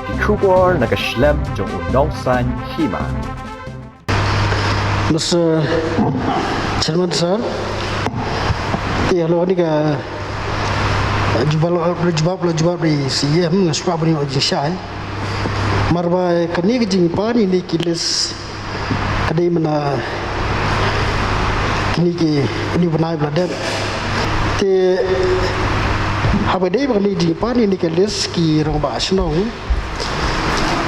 ki kubor na ka shlem jong unong san hima. Mr. Chairman sir, hello ni ka jubab di CM ngaspa bani ojin syai. Marba kani ke jing pani ni kilis kadai mana kini ke ni banai bladem. Te habe dei bani jing pani ni kilis ki rong ba snong.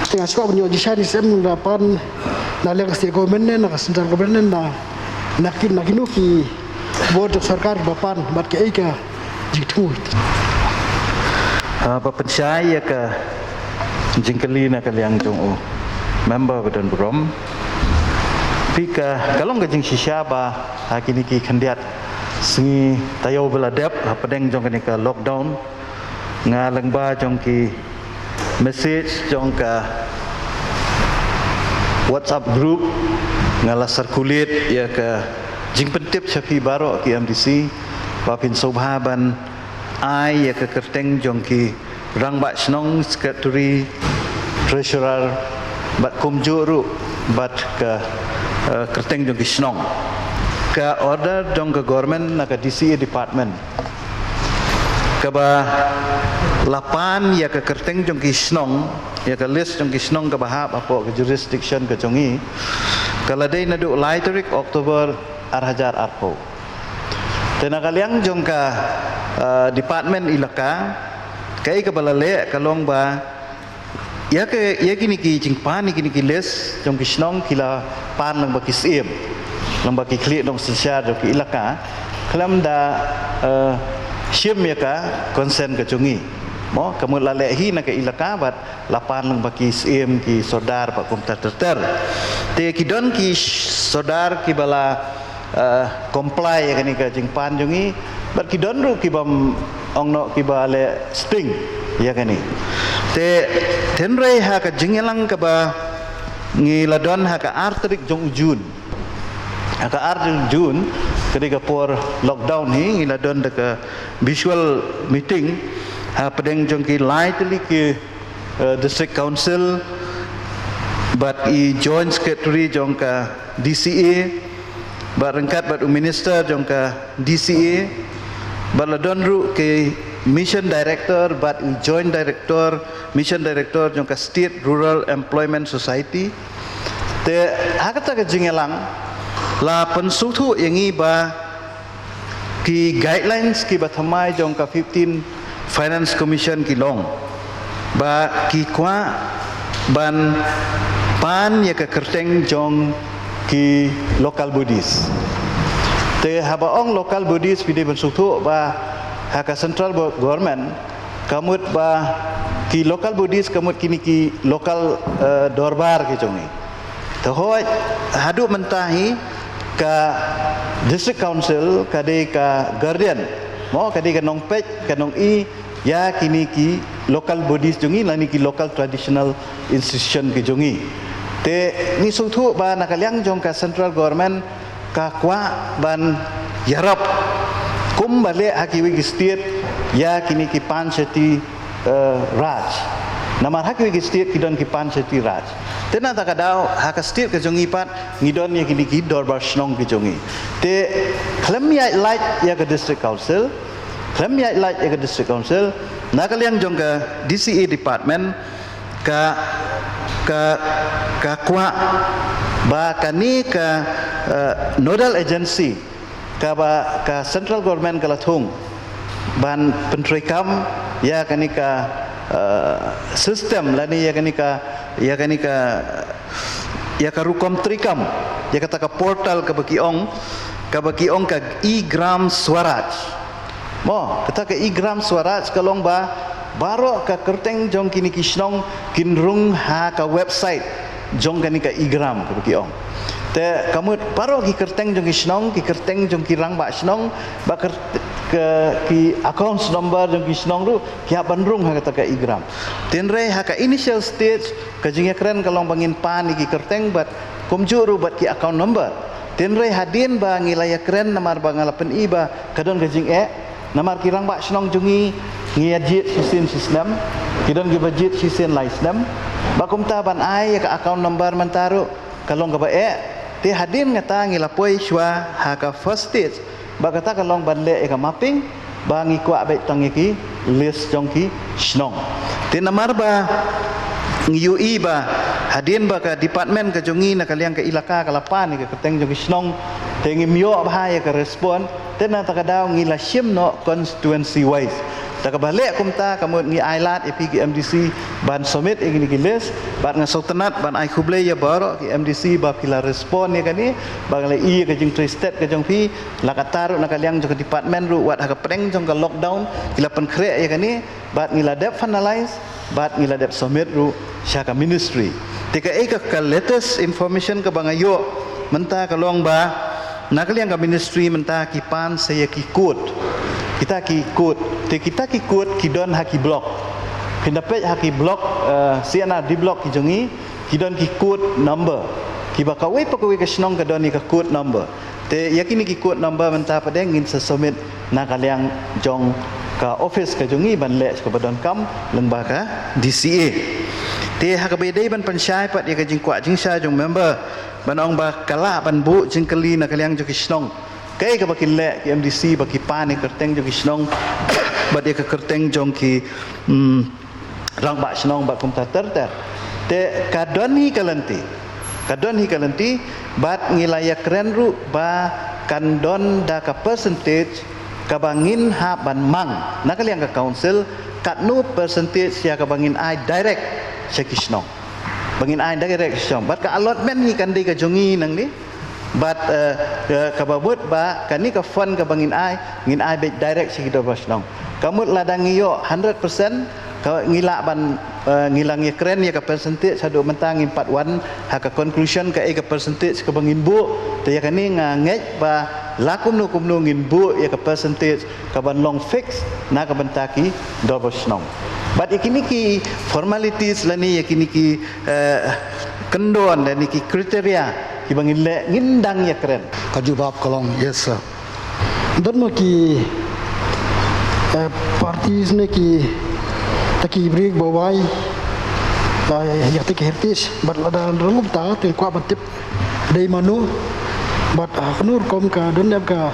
Tengah sebab bani ojin syai ni sem dapan nalang state government na central government na nakinu ki board sarkar bapan bat ke ika jitu Papensyai ke jingkeli na kaliang jong member badan berom pika kalong ke jing shisha ba hakini ki khandiat singi tayo beladep pedeng jong ni ka lockdown ngalang ba jong ki message jong ka WhatsApp group ngala circulate ya ke jing pentip chapi baro ki MDC papin sobhaban ai ya ke kerteng jong ki rang bat snong secretary treasurer bat kumjuru bat ke kerteng jong ki snong ke order jong ke government na ke DCA department ke ba lapan ya ke kerteng jong ki snong ya ke list jong ki snong ke bahap apa ke jurisdiction ke jongi kalau day nadu laiterik Oktober arhajar arpo tena kaliang jong ka department ilaka kai ke balale kalong ba ya kini ki jingpan kini ki list jong ki snong kila pan lang ba ki sim lang ba ki klik dong sesiar jong ki ilaka kalam da shim ya ka consent ke jongi mo kamu lale hi na ke ilaka bat lapan lang baki sim ki sodar pak komtar ter te ki don ki sodar ki bala comply ya ni ka jingpan jungi bat ki don ru ki bam ongno ki bale sting ya kani te tenre ha ka jingelang ka ba ngiladon ha ka arterik jong ujun ha ka arterik jun ketika por lockdown hi ngiladon de ka visual meeting ha pedeng jong ki lightly ki district council but I joint secretary jong ka DCA bat rengkat bat minister jong ka DCA bat ladon ru ke mission director bat I joint director mission director jong ka state rural employment society te hakata ka jingelang la pensuthu yangi ba ki guidelines ki bathamai jong ka 15 Finance Commission ki long ba ki kwa ban pan ya ke kerteng jong ki local bodies te habaong local bodies pide bensuktu ba haka central government kamut ba ki local bodies kamut kini ki local dorbar ki jongi to hoy hadu mentahi ka district council kade ka guardian mo kadi kanong pej kanong I ya kini ki local bodies jongi lani ki local traditional institution ki jongi te ni suthu ba nakaliang jong ka central government ka kwa ban yarap kum bale hakiwi ki state ya kini ki panchayati raj namar hakiwi ki state ki don ki panchayati raj tena takadau haka state ke jongi pat ngidon ya kini ki dorbar snong ki jongi te klamia light ya ke district council klamia light ya ke district council nakaliang jong ke DCA department ka kwa ba kani ka nodal agency ka central government kalathung ban pentrikam ya kani ka system lani ya kani ka rukom trikam ya kata ka portal ka bakiong ka e-gram swaraj mo kata ka e-gram swaraj kalong ba baro ka kerteng jong kini kisnong kinrung ha ka website jong kani ka e-gram ka bakiong te kamu baro ki kerteng jong kisnong ki kerteng jong kirang ba snong ba ki account number jong kisnong ru ki bandrung ha kata ka e-gram tenre ha ka initial stage ka jing keren kalong bangin pan ki kerteng bat kumjuru bat ki account number tenre hadin ba ngilaya keren namar bangalapen iba kadon ka jing namar kirang ba snong jungi ngiyajit sisin sistem kidon gi budget sisin lai sistem bakum ta ban ai ka account number mentaru kalong ka ba ti hadin ngata ngilapoi shwa ha ka first stage ba kata kalong ban le ka mapping ba ngi kwa be tangi ki list jong ki snong ti namar ba ngi ba hadin ba ka department ka jungi na kaliang ka ilaka ka lapan ni ka keteng jong ki snong te ngi myo bahaya ka respond te na takadaw ngi la shim no constituency wise taka balik kumta kamu ngi ailat epigi MDC ban summit ingin ki list ban nga sultanat ban ai khuble ya baro ki MDC ba pila respond ni kani ba le i ka jing state ka jong pi la ka taru na kaliang jong department ru wat ha ka preng jong ka lockdown kila pen kre ya kani bat ngi la dep finalize bat ngi la dep summit ru syaka ministry tika ka latest information ka bangayo menta kalong ba nakaliang ka ministry menta kipan saya kikut kita kikut te kita kikut kidon haki blok kindapet haki blok siana di blok kijongi kidon kikut number kibakawe pakawe kasnong kadon ni kikut number te yakini kikut number menta padeng ngin sesumit nakaliang jong ka office kajongi ban le ka badon kam lengba ka DCA te hakabedai ban pansyai pat ya kajing kwa jing sha jong member banong ba kala ban bu jing kali nakaliang jong kisnong kay ka bakin le ki MDC baki pan ni kerteng jong kisnong ba dia ka kerteng jong ki rang ba snong ba kum ter te kadon hi kalanti bat ngilaya keren ru ba kandon da ka percentage ka bangin ha ban mang nakaliang ka council katnu percentage ya ka bangin ai direct sa kisnong bangin ai direct kisnong bat ka allotment ni kan ka jongi nang ni bat kababut ba kani ka fund ka bangin ai ngin ai be direct si kita basnong kamut ladang iyo 100% ka ngila ban ngilang ya keren ya ka percentage sadu mentang 41 ha ka conclusion ka ka percentage ka bangin bu te ya kani ngangej ba lakum no kumno ngin bu ya ka percentage ka ban long fix na ka bentaki do basnong bat ikini ki formalities lani yakini ki kendon dan iki kriteria ki bangin le ngindang ya keren kajubab kalong yes sir dan mo ki parties ne ki taki break bawai ya taki heritage bat ada rungum ta te kwa batip dei manu bat knur kom ka don dep ka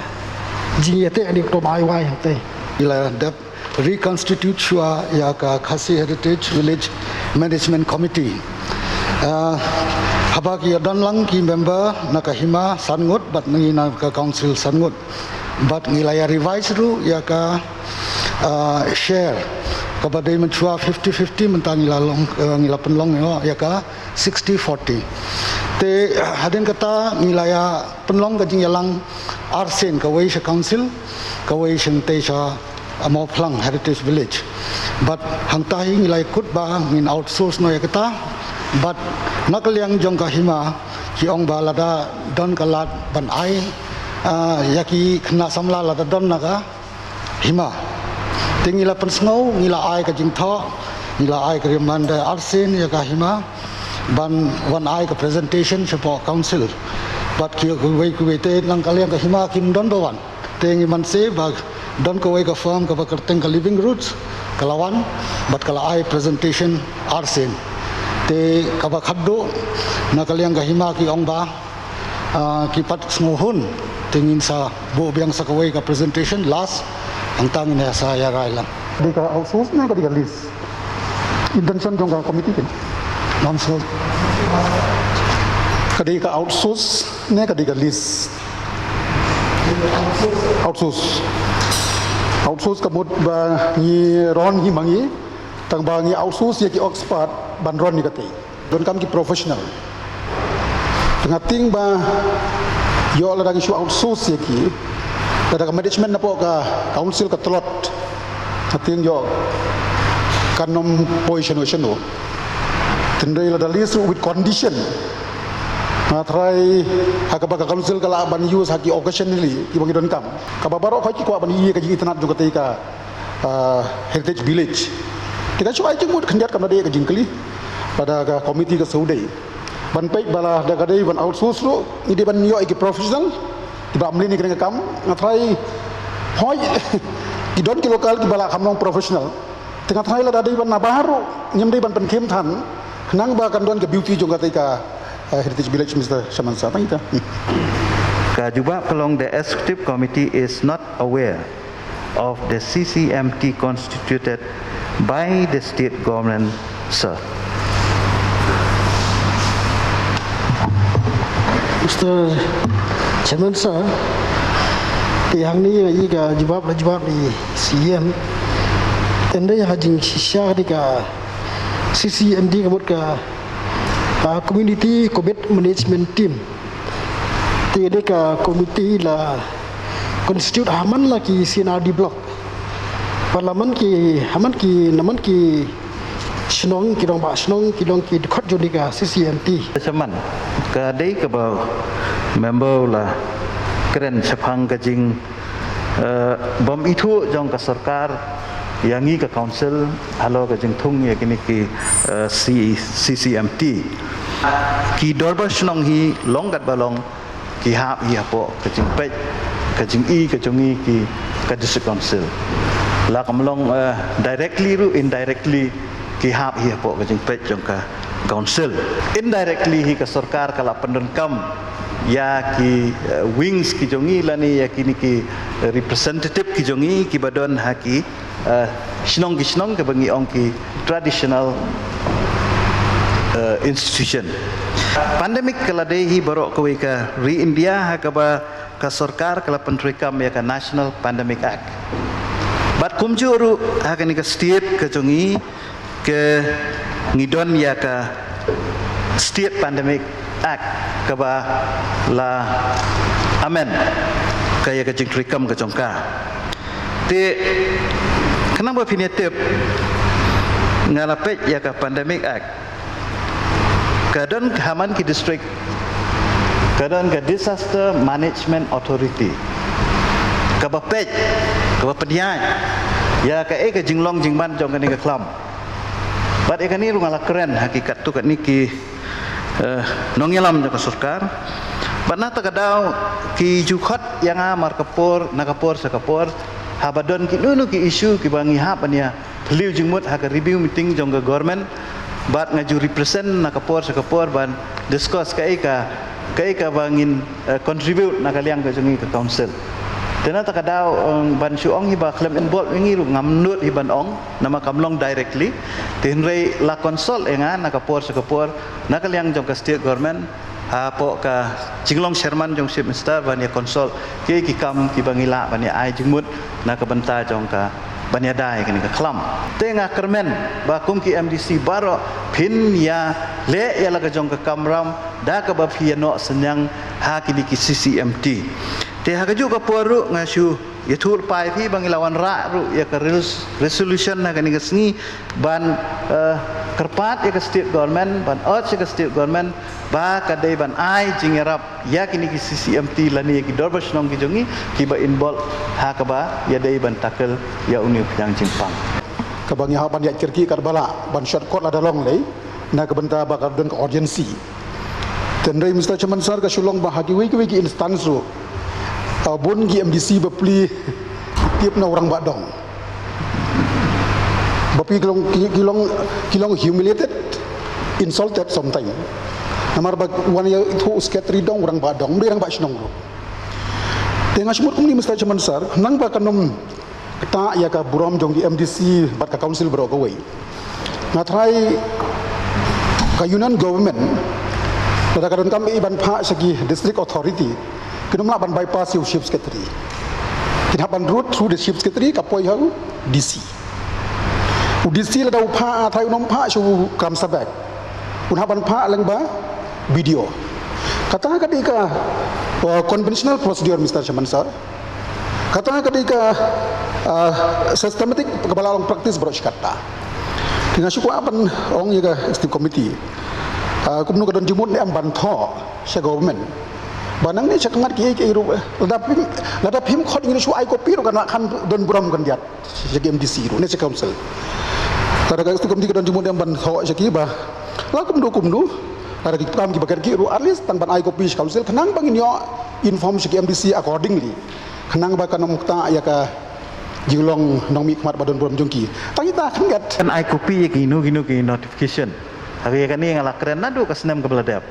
jingete adik to bai wai te ila dep reconstitute shua ya ka Khasi Heritage Village Management Committee habaki dan lang ki member nakahima sangut bat ngi na ka council sangut bat ngilaya revise ru ya ka share kabadai menchua 50-50 mentang ngilalong ngilapen long ya ka 60-40 te hadin kata ngilaya penlong ka jing yalang arsen ka wei council ka wei te sha Amau Plang Heritage Village but hang tahi ngilai kut ba ngin outsource no ya kata but nakaliang jong kahima ki ong balada don kalat ban ai yaki kena samla lada don naga hima tingila pensngau ngila ai ka jingtho ngila ai ka remanda arsen ya ka hima ban wan ai ka presentation sepo council but ki ku wei te nang kaliang ka hima kim don bawan tengi man se ba don ko wei ka firm ka kerteng ka living roots kalawan but kala ai presentation arsen te kaba khaddo nakaliang gahima ki ongba ki pat smuhun tingin sa bo biang sa kawai ka presentation last ang tangin ya sa ya railang di ka outsource na ka di ka list intention jong ka committee kin namso kadi ka outsource na ka di ka list outsource kamut ba ni ron hi mangi tang ba ni outsource ya ki expert bandron ni kate don kam ki professional tengating ba yo la dagi shu outsource ya ki kada management na po ka council ka tlot ating yo kanom position no tendai la dalis with condition try hakabaga council kala ban use haki occasionally ki bangi don kam kababaro ko ki ko ban yi ka ji tanat jo kate ka heritage village kita cuba aja mud kendiat kam dia ke jingkeli pada ka komiti ka saudai ban pek bala da kadai ban outsource lo ide ban yo ki professional tiba amli ni kena kam ngatrai hoi Kidon ki lokal ki bala kamnong profesional tengah tengah ada iban nabaru nyem iban penkem tan nang ba kan don ke beauty jong ka heritage village Mr. Shamansa ta Kajubak Pelong, the executive committee is not aware of the CCMT constituted by the state government, sir. Mr. Chairman sir, yang ni ia jawab ni CM. Tenda yang hajing sisya di ka CCMD kebut ka community COVID management team. Tiada ka komiti la constitute haman la ki CNRD block. Parlimen ki haman ki naman ki senong ki dong ba senong ki dong ki dekat jodi ka CCMT. Chairman, kadai ke bau member lah keren sepang kajing bom itu jong ke sarkar yang ni ke council halo kajing thung ya kini ki CCMT ki dorba senong hi long kat balong ki hap hi apo kajing pej kajing ki ke district council la kamlong directly ru indirectly ki hap hi apo kajing pej jong ka council indirectly hi ke sarkar kala pendenkam ya ki wings ki jongi lani ya kini ki representative ki jongi ki badon haki sinong ke bangi ong ki traditional institution pandemic kala dehi borok kowe ka re India hakaba ka sarkar kala pentrikam ya ka National Pandemic Act bat kumjuru hakani ka state ka jongi ke ngidon ya ka State Pandemic Act kaba la amen kaya ka jingtrikam ka jongka te kenapa pinetep ngalapet ya ka Pandemic Act kadon haman ki district kadon ka Disaster Management Authority kaba pej kaba pediai ya ka ka jinglong jingban jong ka ni ka klam bat ka ni rungala keren hakikat tu kat ni ki nongilam jaka sarkar batna takadau ki jukhot yang amar kapor nakapor sakapor habadon ki nunu ki isu ki bangi hapania beliau jengmut haka review meeting jong government bat ngaju represent nakapor sakapor ban discuss ka bangin contribute nakaliang ka jongi ka council tena takadau ban suong hiba claim involved ngi ru ngamnut hiban ong nama kamlong directly tinrei la konsol enga nakapor sakapor nakaliang jong ka state government hapo ka jinglong sherman jong chief minister ban ya konsol ki kam ki bangila ban ya ai jingmut nakabenta jong ka ban ya dai kini ka klam tenga kermen ba kum ki MDC baro pin ya le ya la ka jong ka kamram da ka ba piano senyang ha kini ki CCMT te ha ka ju ka poru ngasu ya thul pai phi bangilawan ra ru ya ka resolution na kani ka sngi ban kerpat ya ka state government ban urge ka state government ba ka dei ban ai jingerap ya kini ki CCMT lani ki dorbasnong ki jongi ki ba involve ha ka ba ya dei ban takel ya uni yang jimpang ka bangi ha ban ya kirki kar bala ban shortcut la dalong lei na ka benta ba ka don ka urgency tendai Mr. Chairman sir ka sulong ba hagi wiki instance ru bun gi MDC bepli tiap na orang badong bapi kilong humiliated insulted sometimes namar bag wan ya itu sketri dong orang badong orang bak senong ro tengah semut ni Mr. Chairman sir nang ba kanom ta ya ka buram jong gi MDC bat ka council bro ka wei ngatrai ka union government pada kadon kami iban pha segi district authority kenapa ban bypass your chief secretary kenapa ban route through the chief secretary kapoi hau DC UDC la dau pha thai nom pha chu kam sabak unha ban pha lang ba video kata kadika conventional procedure Mr. Chairman sir kata kadika systematic kepala long practice bro kata dengan syukur apan ong ya executive committee kumnu kadon jumut ni amban tho sha government banang ni cakangat ki ru ladap him khot ni su ai kopi ru kan kan don buram kan diat segi MDC ru ne council tada ka komiti don jumut yang ban tho segi ba la kumdu tada ki kam ki bakar ki ru at least tan ban ai kopi council kanang bangin yo inform segi MDC accordingly kanang ba kan mukta ya ka jinglong nong mi khmat badon prom jongki tangi ta kan gat kan ai copy ginu notification hari kan ni ngala keren nadu kasnem ke beladap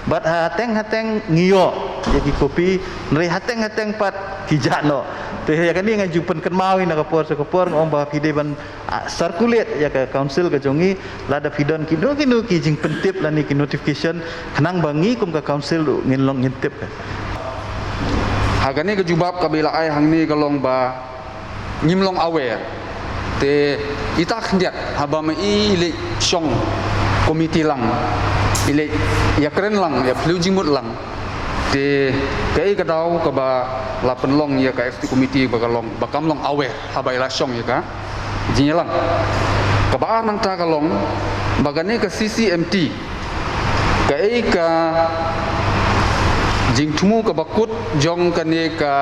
bat hateng ngiyo jadi copy nri hateng pat kijano teh ya kan ni ngajupen kan mawi na kapor ngom ba pide ban circulate ya ke council ke jongi lada pidon kinu ki jing pentip la ni ki notification kenang bangi kum ke council nginlong ngintip ka hagani ke jubab kabila ai hang ni kalong ba ngimlong aware te ita khndiat haba ma i le song komiti lang ile ya keren lang ya plu jimut lang te kai ka dau ka ba la penlong ya ka FT komiti ba kalong ba kamlong aware haba ila song ya ka jinyelang ka ba nang ta kalong bagane ka CCMT kai ka jing tumu ka bakut jong kane ka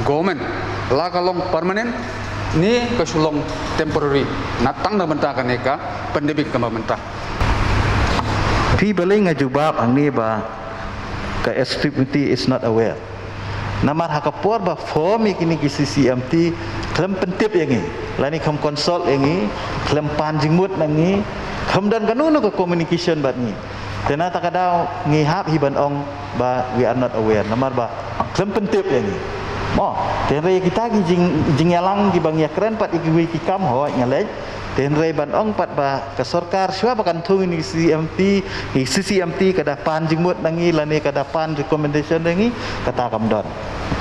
government la kalong permanent ni ka sulong temporary natang na benta kane ka pandemic ka benta pi beling ngajubab ang ni ba ka STPT is not aware namar hakapor ba form kini ki CCMT klem pentip yang ni lani kham consult yang ni klem panjing mut nang ni kham dan kanunu ka communication bat ni tena takadau ngihap hiban ong ba we are not aware namar ba klem pentip yang ni mo tenre kita ki jing yalang ki bang ya keren pat iki ki kam ho ngalej tenre ban ong pat ba ka sarkar swa ba kan thung ni CCMT kada pan jing mut nangi lani kada pan recommendation nangi kata kam don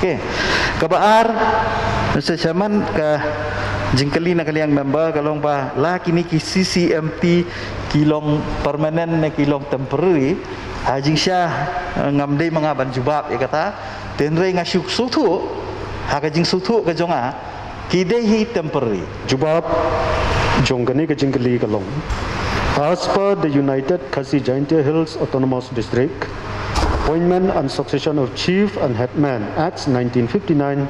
okey kabar Mr. Chairman ka jingkali na kaliang member kalong ba la kini ki CCMT kilong permanent na kilong temporary hajing sya ngamdei mangaban jubab ya kata tenre ngasyuk sutu hakajing sutu ka jonga kidehi temporary jubab jongkani ka jingkali kalong as per the United Khasi Jaintia Hills Autonomous District Appointment and Succession of Chief and Headman Acts 1959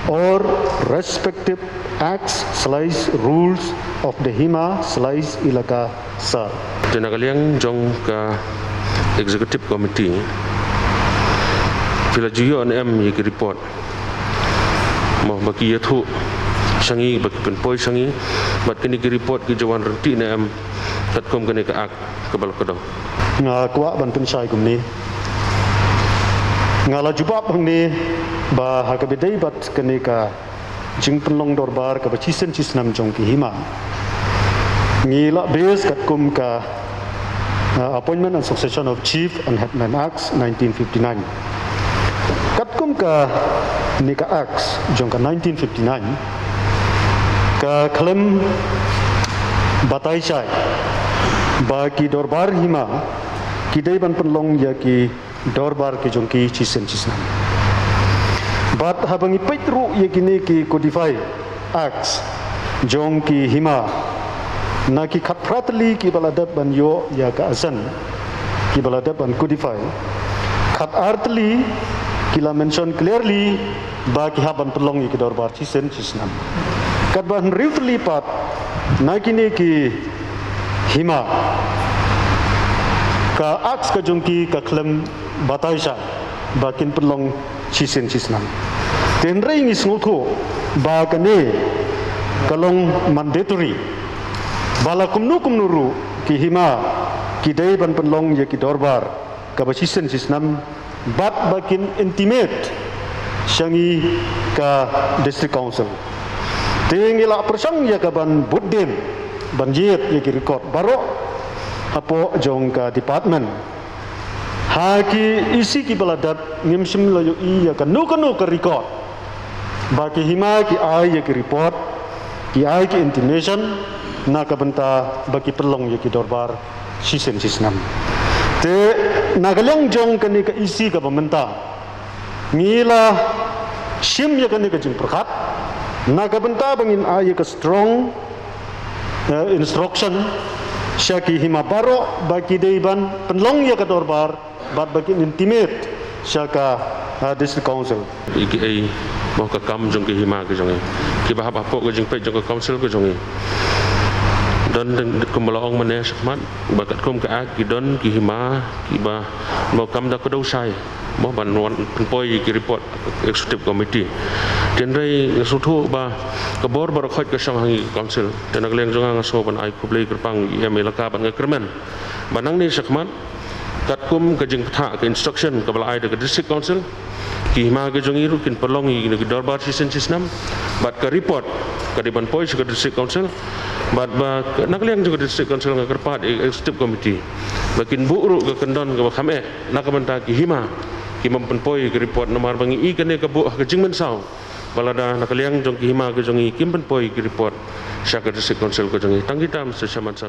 or respective acts/rules of the Hima/Ilaka Sar. Tenagaliang jong ka executive committee pila juyo M ye report mo baki yathu sangi baki penpoi sangi bat kini report ki jawan renti na M tatkom kene ka ak kabal kodo Nga kwa ban pensai kum ni ngala jubab hang ni ba hakabidai bat kene ka jing penlong dorbar ka bachisen chisnam jong ki Hima ngila base kat kum ka Appointment and Succession of Chief and Headman Acts 1959 kat kum ka ni ka Acts jong ka 1959 ka klem batai sai bagi dorbar Hima kidai ban penlong ya ki dorbar ki jong ki chisen chisnam bat habangi paitru ye kini ki codify acts jong ki Hima na ki khatpratli ki baladap ban yo ya ka asan ki baladap ban codify khat artli ki la mention clearly ba ki haban pelong ye ki dorbar chisen chisnam kat ban riutli pat na kini ki Hima ka acts ka jong ki ka klem bataisa bakin pelong chisen chisnam tenre ngi smulko ba kane kalong mandatory bala kumnu ki Hima ki dai ban penlong ye ki dorbar ka bachisen chisnam bat bakin intimate syangi ka district council tingila persang ya ka ban buddem ban yet ye ki record baro apo jong ka department haki isi ki baladat ngimsim layo iya ka no ka record baki Hima ki ai ki report ki ai ki intimation na ka benta baki pelong ye ki dorbar sisen sisnam te nagalang jong kani ka isi ka bamenta ngila sim ye kani ka jing perkat na ka benta bangin ai ka strong instruction syaki Hima baro baki deiban pelong ye ka dorbar bat bagi intimate syaka district council IKA mau ka kam jong ki Hima ke jong ki bahap apo ke jing pe jong ka council ke jong dan kumalaong mana sakmat bakat kum ka ak gidon ki hima ki ba mo kam da ko dau sai mo ban wan poi ki report executive committee den rai suthu ba ka bor bar khot ka sang hangi council dan agleng jonga ngaso ban ai kublei kerpang ya melaka ban ngekermen banang ni sakmat kat kum ka jing tha ka instruction ka balai de district council ki hima ke jongi ru kin perlongi ki darbar season 6 bat ka report ka di ban poi ka district council bat ba nakliang juga district council ka kerpat executive committee bakin buuru ka kendon ka khame nakabanta ki hima ki mampen poi ka report nomor bangi I kane ka bu ka jingmen saw balada nakliang jong ki hima ka jongi kimpen poi ki report sya ka district council ka jongi tanggitam sa chaman sa